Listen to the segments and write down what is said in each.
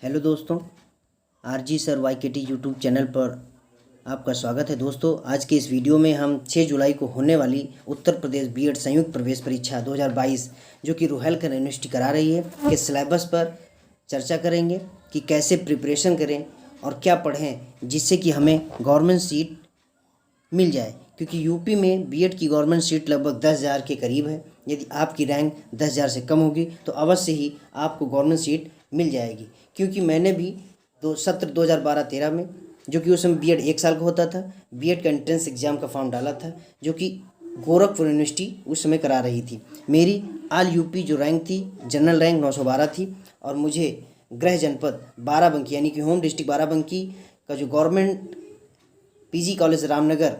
Hello दोस्तों, RG sir YKT YouTube channel पर आपका स्वागत है। दोस्तों, आज के इस वीडियो में हम 6 जुलाई को होने वाली उत्तर प्रदेश बीएड संयुक्त प्रवेश परीक्षा 2022 जो कि रुहेलखंड यूनिवर्सिटी करा रही है के सिलेबस पर चर्चा करेंगे कि कैसे प्रिपरेशन करें और क्या पढ़ें जिससे कि हमें गवर्नमेंट सीट मिल जाए, क्योंकि यूपी में बीएड की गवर्नमेंट सीट लगभग 10,000 के करीब है। यदि आपकी रैंक 10,000 से कम होगी तो अवश्य ही आपको गवर्नमेंट सीट मिल जाएगी। क्योंकि मैंने भी सत्र 2012-13 में, जो कि उस समय बीएड 1 साल का होता था, बीएड का एंट्रेंस एग्ज़ाम का फॉर्म डाला था, जो कि गोरखपुर यूनिवर्सिटी उस समय करा रही थी। मेरी ऑल यूपी जो रैंक थी, जनरल रैंक 912 थी और मुझे गृह जनपद बाराबंकी यानी कि होम डिस्ट्रिक्ट बाराबंकी का जो गवर्नमेंट पीजी कॉलेज रामनगर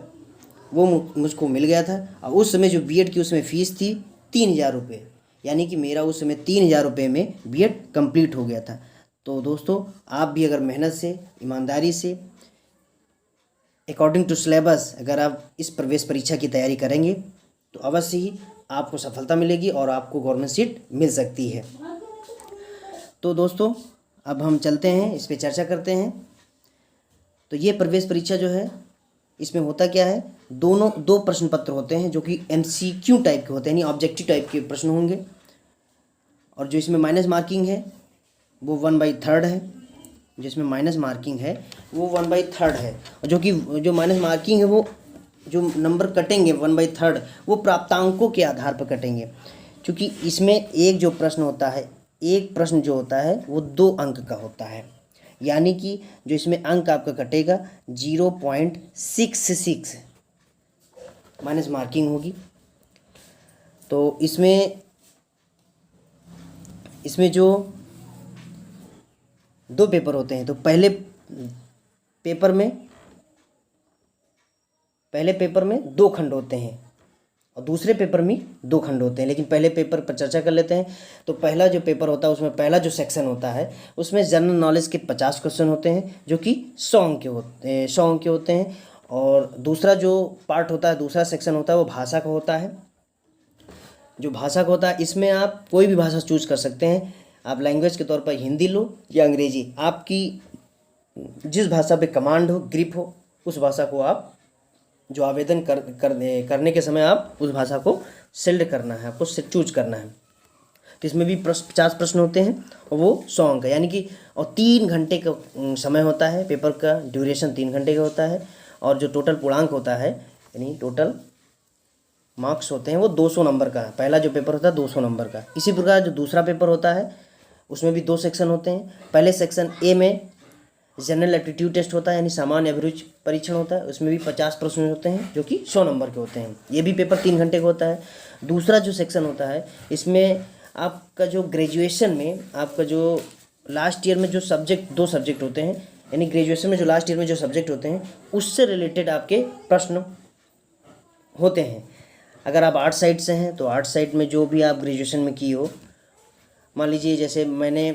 वो मुझको मिल गया था। और उस समय जो बीएड की उसमें फ़ीस थी 3,000 रुपये, यानी कि मेरा उस समय 3,000 रुपये में बीएड कंप्लीट हो गया था। तो दोस्तों, आप भी अगर मेहनत से, ईमानदारी से, अकॉर्डिंग टू सिलेबस अगर आप इस प्रवेश परीक्षा की तैयारी करेंगे तो अवश्य ही आपको सफलता मिलेगी और आपको गवर्नमेंट सीट मिल सकती है। तो दोस्तों, अब हम चलते हैं, इस पर चर्चा करते हैं। तो ये प्रवेश परीक्षा जो है, इसमें होता क्या है, दो प्रश्न पत्र होते हैं जो कि MCQ टाइप के होते हैं, यानी ऑब्जेक्टिव टाइप के प्रश्न होंगे। और जो इसमें माइनस मार्किंग है वो 1/3 है। जिसमें माइनस मार्किंग है वो 1/3 है। और जो माइनस मार्किंग है वो जो नंबर कटेंगे 1/3 वो प्राप्तांकों के आधार पर कटेंगे। क्योंकि इसमें एक जो प्रश्न होता है, एक प्रश्न जो होता है वो 2 अंक का होता है, यानी कि जो इसमें अंक आपका कटेगा 0.66 माइनस मार्किंग होगी। तो इसमें जो 2 पेपर होते हैं, तो पहले पेपर में 2 खंड होते हैं और दूसरे पेपर में 2 खंड होते हैं। लेकिन पहले पेपर पर चर्चा कर लेते हैं। तो पहला जो पेपर होता है उसमें पहला जो सेक्शन होता है उसमें जनरल नॉलेज के 50 क्वेश्चन होते हैं जो कि 100 अंक के होते हैं। और दूसरा जो पार्ट होता है, दूसरा सेक्शन होता है वो भाषा का होता है। जो भाषा का होता है इसमें आप कोई भी भाषा चूज कर सकते हैं। आप लैंग्वेज के तौर पर हिंदी लो या अंग्रेजी, आपकी जिस भाषा पे कमांड हो, ग्रिप हो, उस भाषा को आप जो आवेदन करने के समय आप उस भाषा को सेलेक्ट करना है, आपको चूज करना है। तो इसमें भी 50 प्रश्न होते हैं और वो 100 अंक है, यानी कि और 3 घंटे का समय होता है। पेपर का ड्यूरेशन 3 घंटे का होता है। और जो टोटल पूर्णांक होता है, यानी टोटल मार्क्स होते हैं वो 200 नंबर का है। पहला जो पेपर होता है 200 नंबर का। इसी प्रकार जो दूसरा पेपर होता है उसमें भी 2 सेक्शन होते हैं। पहले सेक्शन ए में जनरल एप्टीट्यूड टेस्ट होता है, यानी सामान्य अभिरुचि परीक्षण होता है। उसमें भी 50 प्रश्न होते हैं जो कि 100 नंबर के होते हैं। ये भी पेपर 3 घंटे का होता है। दूसरा जो सेक्शन होता है इसमें आपका जो ग्रेजुएशन में आपका जो लास्ट ईयर में जो सब्जेक्ट 2 सब्जेक्ट होते हैं, यानी ग्रेजुएशन में जो लास्ट ईयर में जो सब्जेक्ट होते हैं उससे रिलेटेड आपके प्रश्न होते हैं। अगर आप आर्ट साइड से हैं तो आर्ट साइड में जो भी आप ग्रेजुएशन में की हो, मान लीजिए जैसे मैंने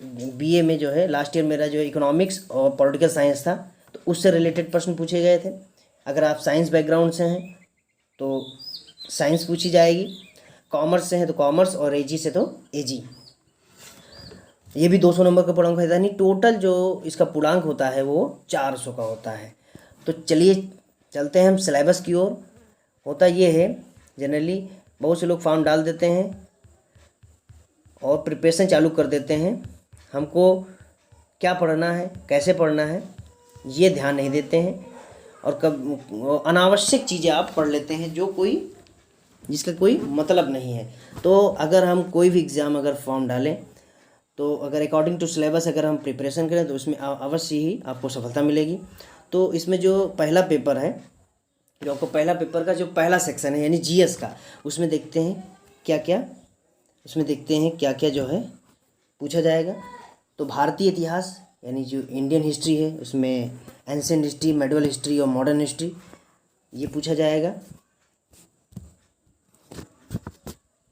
बीए में जो है लास्ट ईयर मेरा जो इकोनॉमिक्स और पॉलिटिकल साइंस था, तो उससे रिलेटेड प्रश्न पूछे गए थे। अगर आप साइंस बैकग्राउंड से हैं तो साइंस पूछी जाएगी, कॉमर्स से हैं तो कॉमर्स, और एजी से तो एजी। ये भी 200 नंबर का पूर्णांक होता है, यानी टोटल जो इसका पूर्णांक होता है वो 400 का होता है। तो चलिए चलते हैं हम सिलेबस की ओर। होता ये है, जनरली बहुत से लोग फॉर्म डाल देते हैं और प्रिपरेशन चालू कर देते हैं। हमको क्या पढ़ना है, कैसे पढ़ना है, ये ध्यान नहीं देते हैं और कब अनावश्यक चीज़ें आप पढ़ लेते हैं जिसका कोई मतलब नहीं है। तो अगर हम कोई भी एग्ज़ाम अगर फॉर्म डालें तो अगर अकॉर्डिंग टू सिलेबस अगर हम प्रिपरेशन करें तो उसमें अवश्य ही आपको सफलता मिलेगी। तो इसमें जो पहला पेपर है, जो आपको पहला पेपर का जो पहला सेक्शन है यानी जीएस का, उसमें देखते हैं क्या क्या जो है पूछा जाएगा। तो भारतीय इतिहास यानी जो इंडियन हिस्ट्री है उसमें एंशिएंट हिस्ट्री, मेडिवल हिस्ट्री और मॉडर्न हिस्ट्री ये पूछा जाएगा।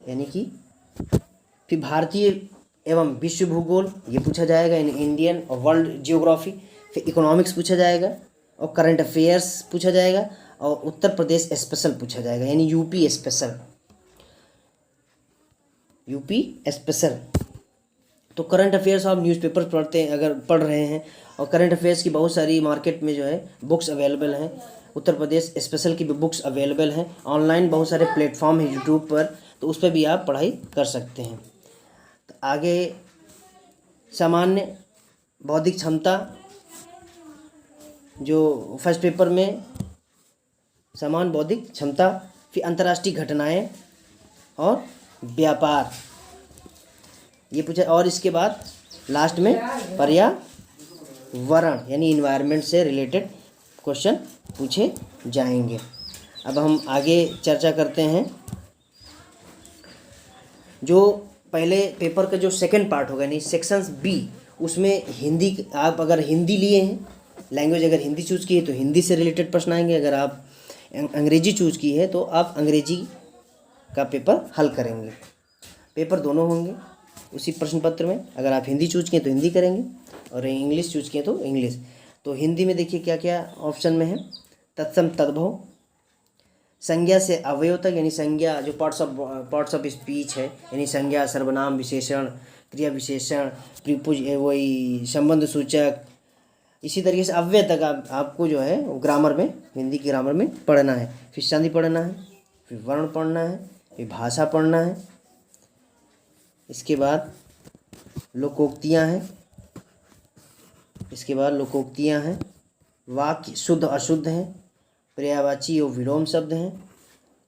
यानी कि फिर भारतीय एवं विश्व भूगोल ये पूछा जाएगा, यानी इंडियन और वर्ल्ड जियोग्राफी। फिर इकोनॉमिक्स पूछा जाएगा और करंट अफेयर्स पूछा जाएगा और उत्तर प्रदेश स्पेशल पूछा जाएगा, यानी यूपी स्पेशल। तो करंट अफेयर्स आप न्यूज़पेपर पढ़ते हैं, अगर पढ़ रहे हैं, और करंट अफेयर्स की बहुत सारी मार्केट में जो है बुक्स अवेलेबल हैं। उत्तर प्रदेश स्पेशल की भी बुक्स अवेलेबल हैं। ऑनलाइन बहुत सारे प्लेटफॉर्म हैं यूट्यूब पर, तो उस पर भी आप पढ़ाई कर सकते हैं। तो आगे सामान्य बौद्धिक क्षमता, जो फर्स्ट पेपर में सामान्य बौद्धिक क्षमता, फिर अंतर्राष्ट्रीय घटनाएं और व्यापार ये पूछा, और इसके बाद लास्ट में पर्यावरण यानी इन्वायरमेंट से रिलेटेड क्वेश्चन पूछे जाएंगे। अब हम आगे चर्चा करते हैं। जो पहले पेपर का जो सेकंड पार्ट होगा यानी सेक्शंस बी, उसमें हिंदी, आप अगर हिंदी लिए हैं, लैंग्वेज अगर हिंदी चूज़ की है तो हिंदी से रिलेटेड प्रश्न आएंगे। अगर आप अंग्रेजी चूज़ की है तो आप अंग्रेजी का पेपर हल करेंगे। पेपर दोनों होंगे उसी प्रश्न पत्र में। अगर आप हिंदी चूज़ किए तो हिंदी करेंगे, और इंग्लिश चूज़ किए तो इंग्लिश। तो हिंदी में देखिए क्या क्या ऑप्शन में है। तत्सम तद्भव, संज्ञा से अवयव तक यानी संज्ञा जो पार्ट्स ऑफ स्पीच है, यानी संज्ञा, सर्वनाम, विशेषण, क्रिया विशेषण, प्रीपुज, वही संबंध सूचक, इसी तरीके से अव्यय तक आपको जो है ग्रामर में, हिंदी की ग्रामर में पढ़ना है। फिर संधि पढ़ना है, फिर वर्ण पढ़ना है, फिर भाषा पढ़ना है। इसके बाद लोकोक्तियाँ हैं, वाक्य शुद्ध अशुद्ध हैं, पर्यायवाची और विलोम शब्द हैं,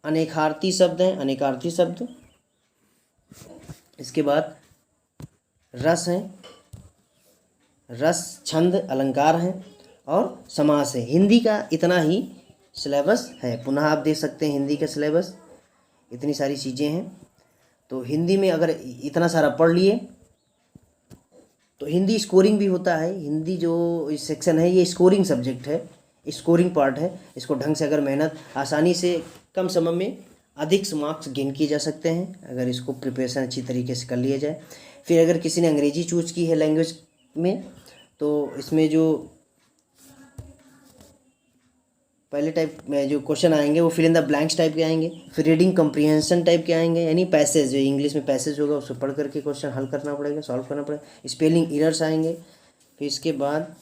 अनेकार्थी शब्द। इसके बाद रस हैं, रस, छंद, अलंकार हैं, और समास है। हिंदी का इतना ही सिलेबस है। पुनः आप देख सकते हैं हिंदी का सिलेबस, इतनी सारी चीज़ें हैं। तो हिंदी में अगर इतना सारा पढ़ लिए तो हिंदी स्कोरिंग भी होता है। हिंदी जो सेक्शन है ये स्कोरिंग सब्जेक्ट है, स्कोरिंग पार्ट है। इसको ढंग से अगर मेहनत, आसानी से कम समय में अधिक मार्क्स गेन किए जा सकते हैं अगर इसको प्रिपरेशन अच्छी तरीके से कर लिया जाए। फिर अगर किसी ने अंग्रेजी चूज़ की है लैंग्वेज में, तो इसमें जो पहले टाइप में जो क्वेश्चन आएंगे वो fill in the blanks type के आएंगे। फिर रीडिंग कम्प्रीहेंशन टाइप के आएंगे, यानी पैसेज, जो इंग्लिश में पैसेज होगा उसको पढ़ करके क्वेश्चन हल करना पड़ेगा, सॉल्व करना पड़ेगा। स्पेलिंग एरर्स आएंगे। फिर इसके बाद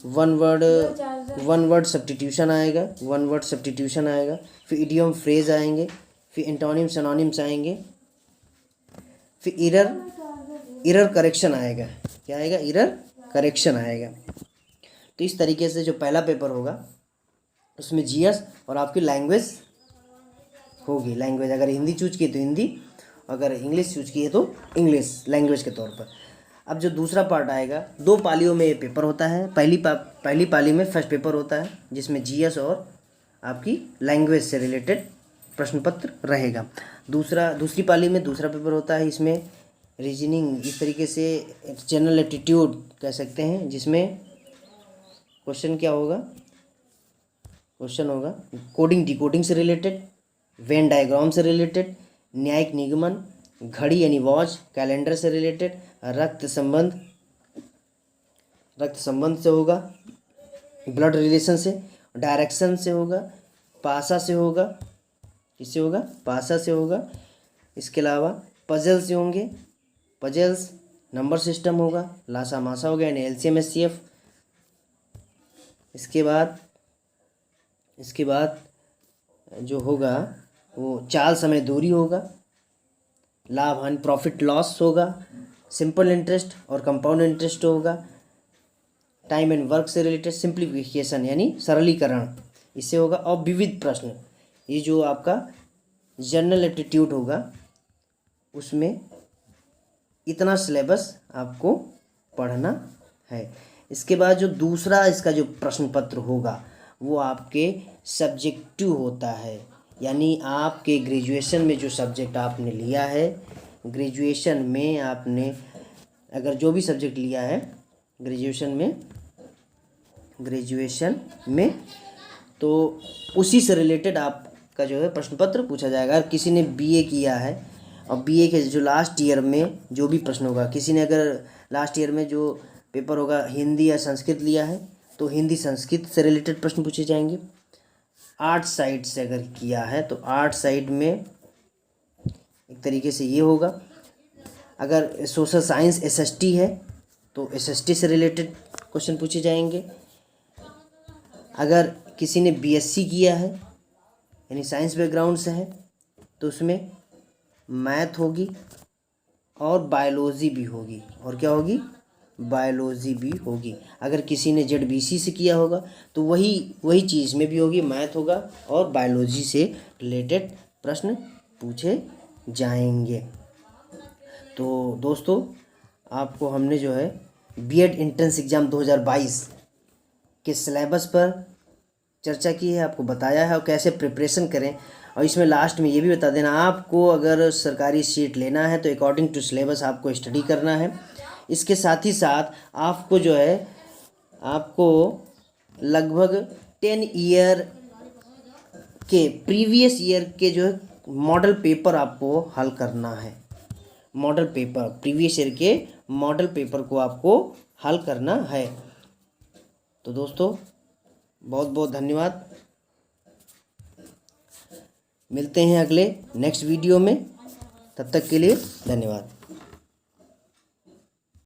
वन वर्ड सब्स्टिट्यूशन आएगा। फिर इडियम फ्रेज आएंगे। फिर एंटोनिम सिनोनिम्स आएंगे। फिर एरर करेक्शन आएगा। क्या आएगा? एरर करेक्शन आएगा। तो इस तरीके से जो पहला पेपर होगा उसमें जीएस और आपकी लैंग्वेज होगी। लैंग्वेज अगर हिंदी चूज की तो हिंदी, अगर इंग्लिश चूज की है तो इंग्लिश लैंग्वेज के तौर पर। अब जो दूसरा पार्ट आएगा, 2 पालियों में ये पेपर होता है। पहली पाली में फर्स्ट पेपर होता है जिसमें जीएस और आपकी लैंग्वेज से रिलेटेड प्रश्न पत्र रहेगा। दूसरी पाली में दूसरा पेपर होता है, इसमें रीजनिंग, इस तरीके से जनरल एप्टीट्यूड कह सकते हैं, जिसमें क्वेश्चन क्या होगा? क्वेश्चन होगा कोडिंग डिकोडिंग से रिलेटेड, वेन डायग्राम से रिलेटेड, न्यायिक निगमन, घड़ी यानी वॉच, कैलेंडर से रिलेटेड, रक्त संबंध से होगा, ब्लड रिलेशन से, डायरेक्शन से होगा, पासा से होगा, किससे होगा? पासा से होगा। इसके अलावा पजल से होंगे, पजल्स, नंबर सिस्टम होगा, लासा मासा हो गया यानी एलसीएम एचसीएफ। इसके बाद जो होगा वो चाल समय दूरी होगा, लाभ हानि प्रॉफिट लॉस होगा, सिंपल इंटरेस्ट और कंपाउंड इंटरेस्ट होगा, टाइम एंड वर्क से रिलेटेड सिंप्लीफिकेशन यानी सरलीकरण इससे होगा, और विविध प्रश्न। ये जो आपका जनरल एप्टीट्यूड होगा उसमें इतना सिलेबस आपको पढ़ना है। इसके बाद जो दूसरा इसका जो प्रश्न पत्र होगा वो आपके सब्जेक्टिव होता है, यानी आपके ग्रेजुएशन में जो सब्जेक्ट आपने लिया है, ग्रेजुएशन में आपने अगर जो भी सब्जेक्ट लिया है ग्रेजुएशन में तो उसी से रिलेटेड आपका जो है प्रश्न पत्र पूछा जाएगा। अगर किसी ने बीए किया है और बीए के जो लास्ट ईयर में जो भी प्रश्न होगा, किसी ने अगर लास्ट ईयर में जो पेपर होगा हिंदी या संस्कृत लिया है तो हिंदी संस्कृत से रिलेटेड प्रश्न पूछे जाएंगे। 8 साइड से अगर किया है तो 8 साइड में एक तरीके से ये होगा, अगर सोशल साइंस SST है तो SST से रिलेटेड क्वेश्चन पूछे जाएंगे। अगर किसी ने BSc किया है यानी साइंस बैकग्राउंड से है तो उसमें मैथ होगी और बायोलॉजी भी होगी। और क्या होगी? बायोलॉजी भी होगी। अगर किसी ने ZBC से किया होगा तो वही चीज़ में भी होगी, मैथ होगा और बायोलॉजी से रिलेटेड प्रश्न पूछे जाएंगे। तो दोस्तों, आपको हमने जो है B.Ed एंट्रेंस एग्ज़ाम 2022 के सिलेबस पर चर्चा की है, आपको बताया है और कैसे प्रिपरेशन करें। और इसमें लास्ट में ये भी बता देना, आपको अगर सरकारी सीट लेना है तो अकॉर्डिंग टू सिलेबस आपको स्टडी करना है। इसके साथ ही साथ आपको जो है आपको लगभग 10 ईयर के प्रीवियस ईयर के जो है मॉडल पेपर आपको हल करना है। मॉडल पेपर, प्रीवियस ईयर के मॉडल पेपर को आपको हल करना है। तो दोस्तों, बहुत बहुत धन्यवाद। मिलते हैं अगले नेक्स्ट वीडियो में, तब तक के लिए धन्यवाद।